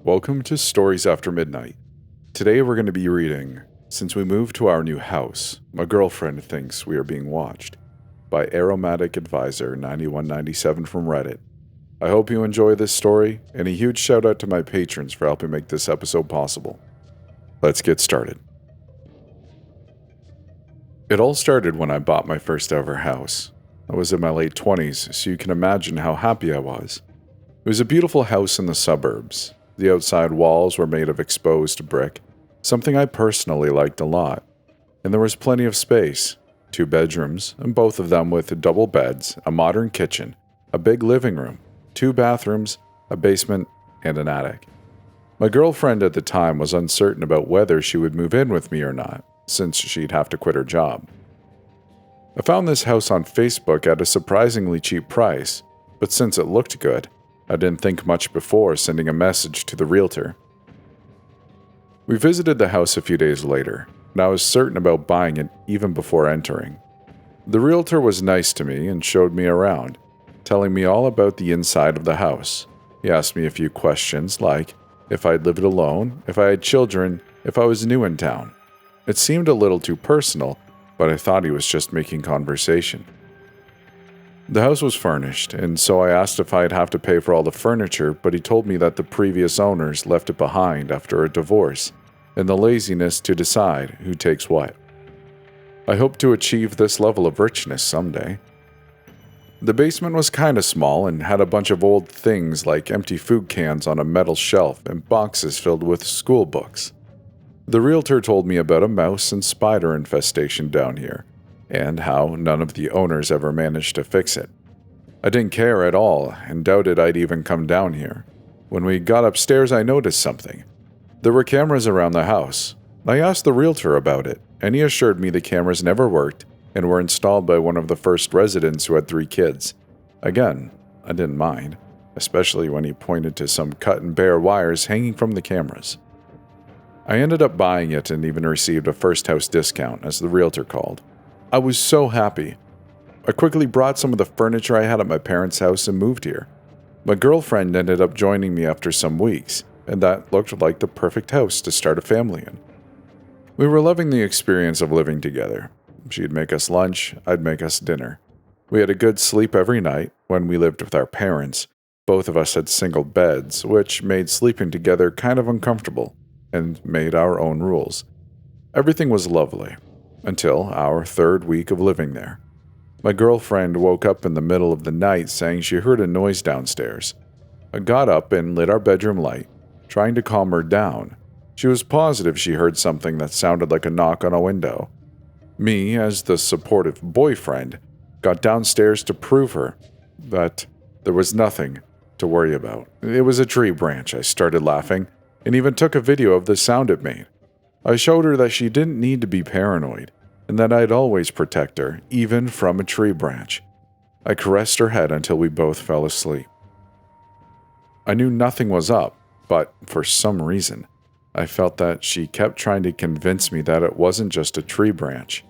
Welcome to Stories After Midnight. Today we're going to be reading Since We Moved to Our New House, My Girlfriend Thinks We Are Being Watched by Aromatic Advisor 9197 from Reddit. I hope you enjoy this story, and a huge shout out to my patrons for helping make this episode possible. Let's get started. It all started when I bought my first ever house. I was in my late 20s, so you can imagine how happy I was. It was a beautiful house in the suburbs. The outside walls were made of exposed brick, something I personally liked a lot. And there was plenty of space, 2 bedrooms, and both of them with double beds, a modern kitchen, a big living room, 2 bathrooms, a basement, and an attic. My girlfriend at the time was uncertain about whether she would move in with me or not, since she'd have to quit her job. I found this house on Facebook at a surprisingly cheap price, but since it looked good, I didn't think much before sending a message to the realtor. We visited the house a few days later, and I was certain about buying it even before entering. The realtor was nice to me and showed me around, telling me all about the inside of the house. He asked me a few questions like if I'd lived alone, if I had children, if I was new in town. It seemed a little too personal, but I thought he was just making conversation. The house was furnished, and so I asked if I'd have to pay for all the furniture, but he told me that the previous owners left it behind after a divorce, and the laziness to decide who takes what. I hope to achieve this level of richness someday. The basement was kinda small and had a bunch of old things like empty food cans on a metal shelf and boxes filled with school books. The realtor told me about a mouse and spider infestation down here, and how none of the owners ever managed to fix it. I didn't care at all and doubted I'd even come down here. When we got upstairs, I noticed something. There were cameras around the house. I asked the realtor about it, and he assured me the cameras never worked and were installed by one of the first residents who had 3 kids. Again, I didn't mind, especially when he pointed to some cut and bare wires hanging from the cameras. I ended up buying it and even received a first house discount, as the realtor called. I was so happy. I quickly brought some of the furniture I had at my parents' house and moved here. My girlfriend ended up joining me after some weeks, and that looked like the perfect house to start a family in. We were loving the experience of living together. She'd make us lunch, I'd make us dinner. We had a good sleep every night. When we lived with our parents, both of us had single beds, which made sleeping together kind of uncomfortable, and made our own rules. Everything was lovely. Until our 3rd week of living there. My girlfriend woke up in the middle of the night saying she heard a noise downstairs. I got up and lit our bedroom light, trying to calm her down. She was positive she heard something that sounded like a knock on a window. Me, as the supportive boyfriend, got downstairs to prove her that there was nothing to worry about. It was a tree branch. I started laughing and even took a video of the sound it made. I showed her that she didn't need to be paranoid, and that I'd always protect her, even from a tree branch. I caressed her head until we both fell asleep. I knew nothing was up, but for some reason, I felt that she kept trying to convince me that it wasn't just a tree branch.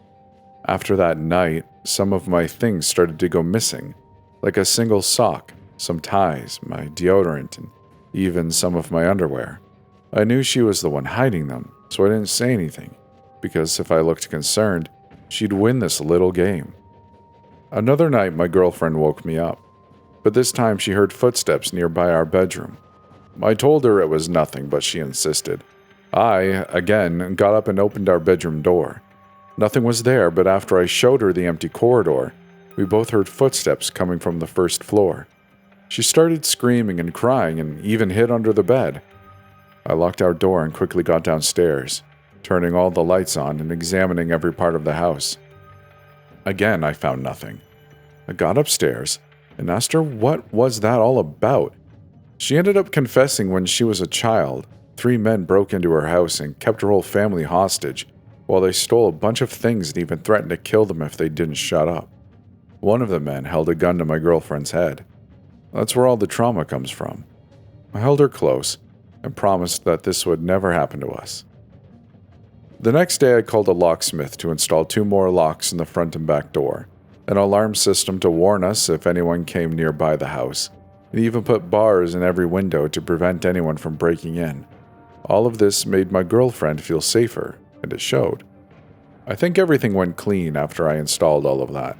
After that night, some of my things started to go missing, like a single sock, some ties, my deodorant, and even some of my underwear. I knew she was the one hiding them, so I didn't say anything, because if I looked concerned, she'd win this little game. Another night, my girlfriend woke me up, but this time she heard footsteps nearby our bedroom. I told her it was nothing, but she insisted. I, again, got up and opened our bedroom door. Nothing was there, but after I showed her the empty corridor, we both heard footsteps coming from the first floor. She started screaming and crying and even hid under the bed. I locked our door and quickly got downstairs, turning all the lights on and examining every part of the house. Again, I found nothing. I got upstairs and asked her what was that all about. She ended up confessing when she was a child, 3 men broke into her house and kept her whole family hostage, while they stole a bunch of things and even threatened to kill them if they didn't shut up. One of the men held a gun to my girlfriend's head. That's where all the trauma comes from. I held her close and promised that this would never happen to us. The next day I called a locksmith to install 2 more locks in the front and back door, an alarm system to warn us if anyone came nearby the house, and even put bars in every window to prevent anyone from breaking in. All of this made my girlfriend feel safer, and it showed. I think everything went clean after I installed all of that.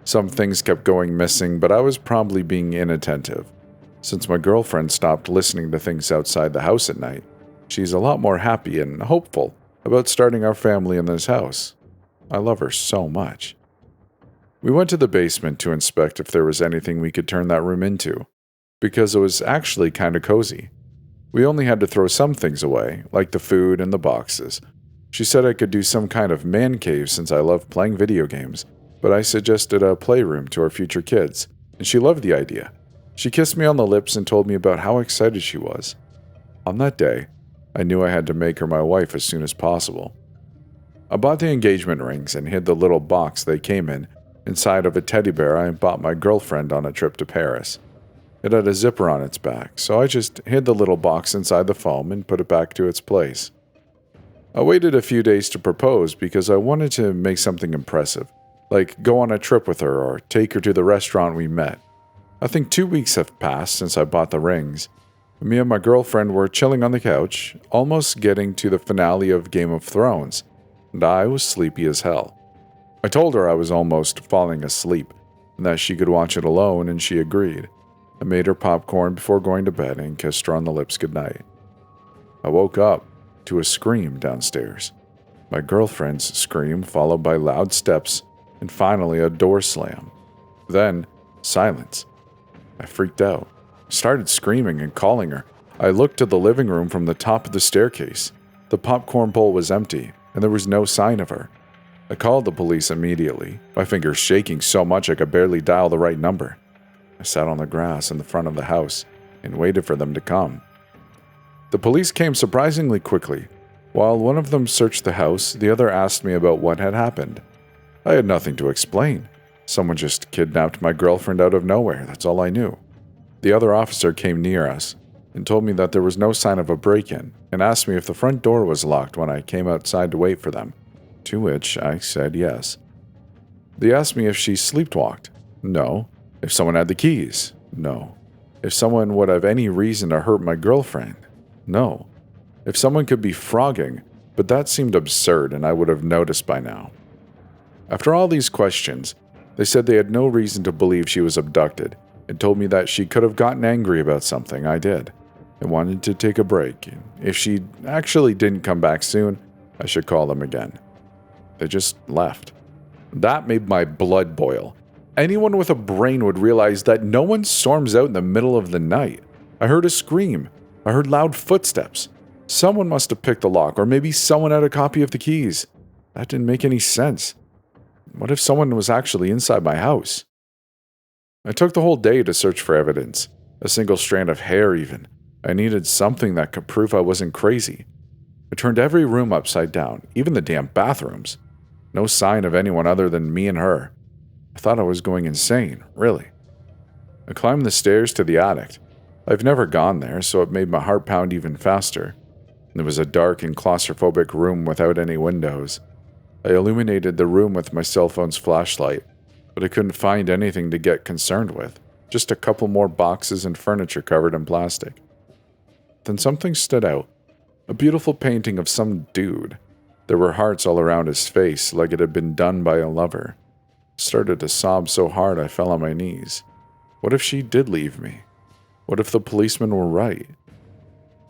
Some things kept going missing, but I was probably being inattentive. Since my girlfriend stopped listening to things outside the house at night, she's a lot more happy and hopeful about starting our family in this house. I love her so much. We went to the basement to inspect if there was anything we could turn that room into, because it was actually kind of cozy. We only had to throw some things away, like the food and the boxes. She said I could do some kind of man cave since I love playing video games, but I suggested a playroom to our future kids, and she loved the idea. She kissed me on the lips and told me about how excited she was. On that day, I knew I had to make her my wife as soon as possible. I bought the engagement rings and hid the little box they came in inside of a teddy bear I bought my girlfriend on a trip to Paris. It had a zipper on its back, so I just hid the little box inside the foam and put it back to its place. I waited a few days to propose because I wanted to make something impressive, like go on a trip with her or take her to the restaurant we met. I think 2 weeks have passed since I bought the rings. Me and my girlfriend were chilling on the couch, almost getting to the finale of Game of Thrones, and I was sleepy as hell. I told her I was almost falling asleep, and that she could watch it alone, and she agreed. I made her popcorn before going to bed and kissed her on the lips goodnight. I woke up to a scream downstairs. My girlfriend's scream followed by loud steps, and finally a door slam. Then, silence. I freaked out. I started screaming and calling her. I looked to the living room from the top of the staircase. The popcorn bowl was empty, and there was no sign of her. I called the police immediately, my fingers shaking so much I could barely dial the right number. I sat on the grass in the front of the house and waited for them to come. The police came surprisingly quickly. While one of them searched the house, the other asked me about what had happened. I had nothing to explain. Someone just kidnapped my girlfriend out of nowhere, that's all I knew. The other officer came near us and told me that there was no sign of a break-in and asked me if the front door was locked when I came outside to wait for them, to which I said yes. They asked me if she sleepwalked. No. If someone had the keys. No. If someone would have any reason to hurt my girlfriend. No. If someone could be frogging, but that seemed absurd and I would have noticed by now. After all these questions, they said they had no reason to believe she was abducted and told me that she could have gotten angry about something I did and wanted to take a break. If she actually didn't come back soon, I should call them again. They just left. That made my blood boil. Anyone with a brain would realize that no one storms out in the middle of the night. I heard a scream. I heard loud footsteps. Someone must have picked the lock, or maybe someone had a copy of the keys. That didn't make any sense. What if someone was actually inside my house? I took the whole day to search for evidence, a single strand of hair even. I needed something that could prove I wasn't crazy. I turned every room upside down, even the damn bathrooms. No sign of anyone other than me and her. I thought I was going insane, really. I climbed the stairs to the attic. I've never gone there, so it made my heart pound even faster. It was a dark and claustrophobic room without any windows. I illuminated the room with my cell phone's flashlight, but I couldn't find anything to get concerned with. Just a couple more boxes and furniture covered in plastic. Then something stood out. A beautiful painting of some dude. There were hearts all around his face, like it had been done by a lover. I started to sob so hard I fell on my knees. What if she did leave me? What if the policemen were right?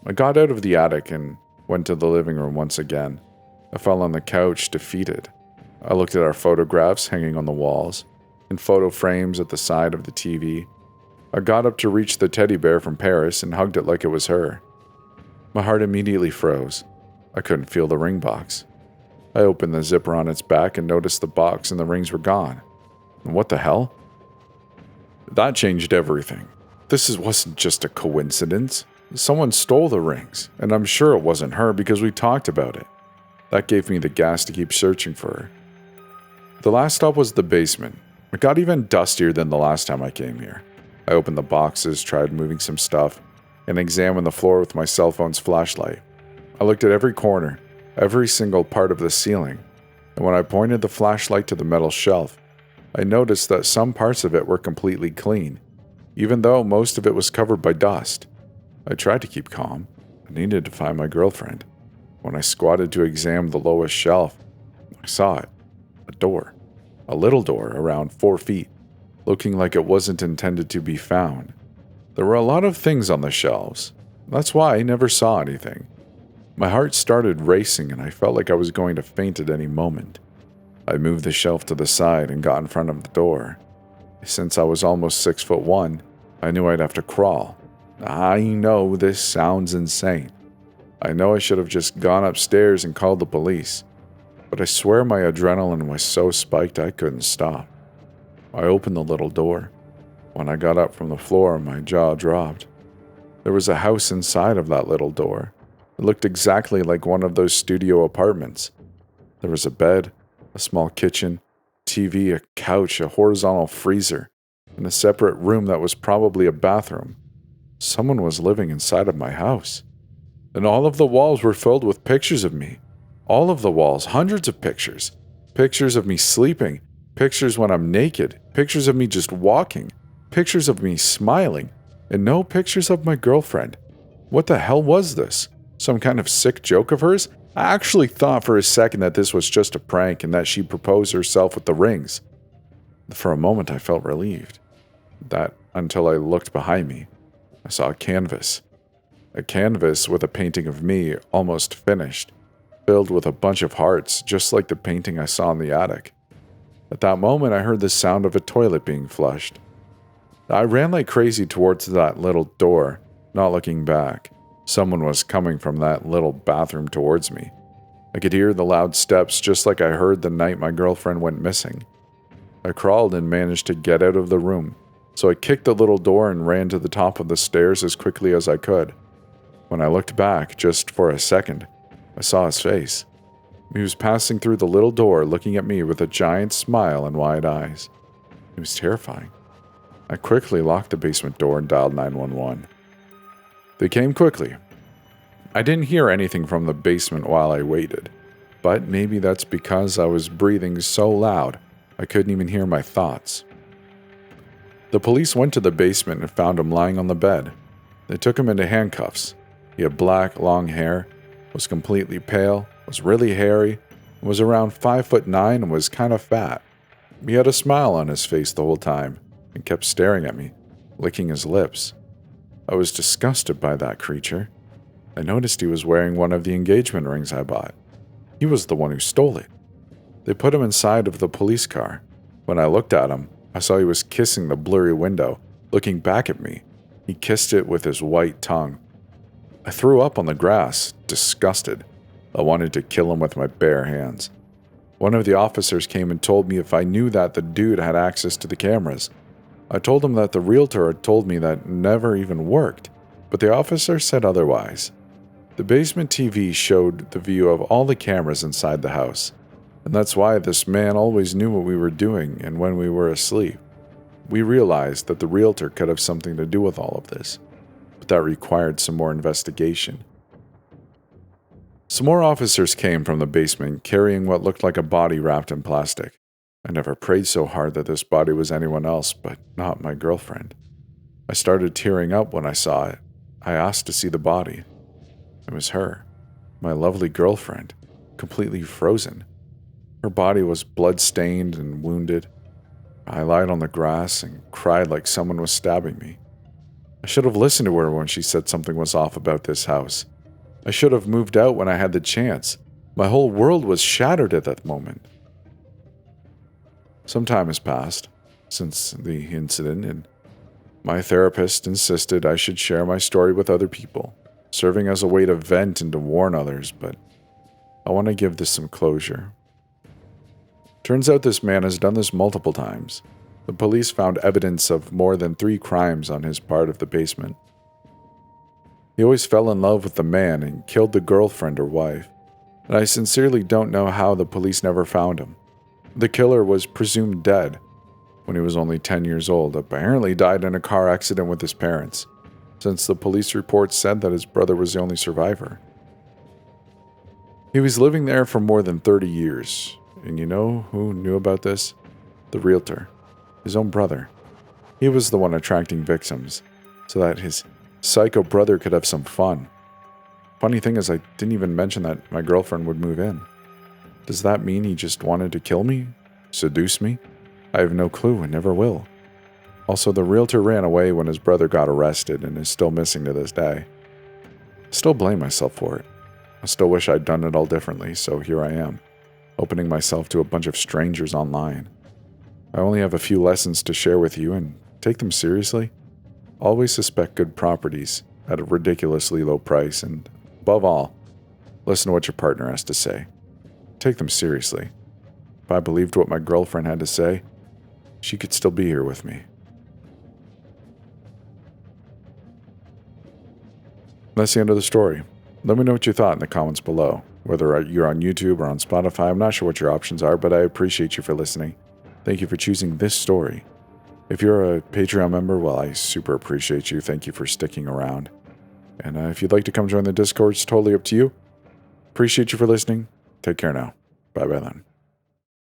I got out of the attic and went to the living room once again. I fell on the couch, defeated. I looked at our photographs hanging on the walls, and photo frames at the side of the TV. I got up to reach the teddy bear from Paris and hugged it like it was her. My heart immediately froze. I couldn't feel the ring box. I opened the zipper on its back and noticed the box and the rings were gone. And what the hell? That changed everything. This wasn't just a coincidence. Someone stole the rings, and I'm sure it wasn't her because we talked about it. That gave me the gas to keep searching for her. The last stop was the basement. It got even dustier than the last time I came here. I opened the boxes, tried moving some stuff, and examined the floor with my cell phone's flashlight. I looked at every corner, every single part of the ceiling, and when I pointed the flashlight to the metal shelf, I noticed that some parts of it were completely clean. even though most of it was covered by dust. I tried to keep calm. I needed to find my girlfriend. When I squatted to examine the lowest shelf, I saw it. A door. A little door around 4 feet, looking like it wasn't intended to be found. There were a lot of things on the shelves. That's why I never saw anything. My heart started racing and I felt like I was going to faint at any moment. I moved the shelf to the side and got in front of the door. Since I was almost 6'1", I knew I'd have to crawl. I know this sounds insane. I know I should have just gone upstairs and called the police. But I swear my adrenaline was so spiked I couldn't stop. I opened the little door. When I got up from the floor, my jaw dropped. There was a house inside of that little door. It looked exactly like one of those studio apartments. There was a bed, a small kitchen, TV, a couch, a horizontal freezer, and a separate room that was probably a bathroom. Someone was living inside of my house. And all of the walls were filled with pictures of me. All of the walls, hundreds of pictures. Pictures of me sleeping, pictures when I'm naked, pictures of me just walking, pictures of me smiling, and no pictures of my girlfriend. What the hell was this? Some kind of sick joke of hers? I actually thought for a second that this was just a prank and that she proposed herself with the rings. For a moment I felt relieved. That until I looked behind me. I saw a canvas. A canvas with a painting of me, almost finished, filled with a bunch of hearts, just like the painting I saw in the attic. At that moment I heard the sound of a toilet being flushed. I ran like crazy towards that little door, not looking back. Someone was coming from that little bathroom towards me. I could hear the loud steps just like I heard the night my girlfriend went missing. I crawled and managed to get out of the room, so I kicked the little door and ran to the top of the stairs as quickly as I could. When I looked back, just for a second, I saw his face. He was passing through the little door looking at me with a giant smile and wide eyes. It was terrifying. I quickly locked the basement door and dialed 911. They came quickly. I didn't hear anything from the basement while I waited, but maybe that's because I was breathing so loud I couldn't even hear my thoughts. The police went to the basement and found him lying on the bed. They took him into handcuffs. He had black, long hair, was completely pale, was really hairy, was around 5'9" and was kind of fat. He had a smile on his face the whole time and kept staring at me, licking his lips. I was disgusted by that creature. I noticed he was wearing one of the engagement rings I bought. He was the one who stole it. They put him inside of the police car. When I looked at him, I saw he was kissing the blurry window, looking back at me. He kissed it with his white tongue. I threw up on the grass, disgusted. I wanted to kill him with my bare hands. One of the officers came and told me if I knew that the dude had access to the cameras. I told him that the realtor had told me that never even worked, but the officer said otherwise. The basement TV showed the view of all the cameras inside the house, and that's why this man always knew what we were doing and when we were asleep. We realized that the realtor could have something to do with all of this, but that required some more investigation. Some more officers came from the basement carrying what looked like a body wrapped in plastic. I never prayed so hard that this body was anyone else but not my girlfriend. I started tearing up when I saw it. I asked to see the body. It was her, my lovely girlfriend, completely frozen. Her body was blood-stained and wounded. I lied on the grass and cried like someone was stabbing me. I should have listened to her when she said something was off about this house. I should have moved out when I had the chance. My whole world was shattered at that moment. Some time has passed since the incident, and my therapist insisted I should share my story with other people, serving as a way to vent and to warn others, but I want to give this some closure. Turns out this man has done this multiple times. The police found evidence of more than 3 crimes on his part of the basement. He always fell in love with the man and killed the girlfriend or wife, and I sincerely don't know how the police never found him. The killer was presumed dead when he was only 10 years old, apparently died in a car accident with his parents, since the police report said that his brother was the only survivor. He was living there for more than 30 years, and you know who knew about this? The realtor, his own brother. He was the one attracting victims, so that his psycho brother could have some fun. Funny thing is, I didn't even mention that my girlfriend would move in. Does that mean he just wanted to kill me? Seduce me? I have no clue and never will. Also, the realtor ran away when his brother got arrested and is still missing to this day. I still blame myself for it. I still wish I'd done it all differently, so here I am, opening myself to a bunch of strangers online. I only have a few lessons to share with you, and take them seriously. Always suspect good properties at a ridiculously low price, and above all, listen to what your partner has to say. Take them seriously. If I believed what my girlfriend had to say, she could still be here with me. That's the end of the story. Let me know what you thought in the comments below. Whether you're on YouTube or on Spotify, I'm not sure what your options are, but I appreciate you for listening. Thank you for choosing this story. If you're a Patreon member, well, I super appreciate you. Thank you for sticking around. And if you'd like to come join the Discord, it's totally up to you. Appreciate you for listening. Take care now. Bye-bye then.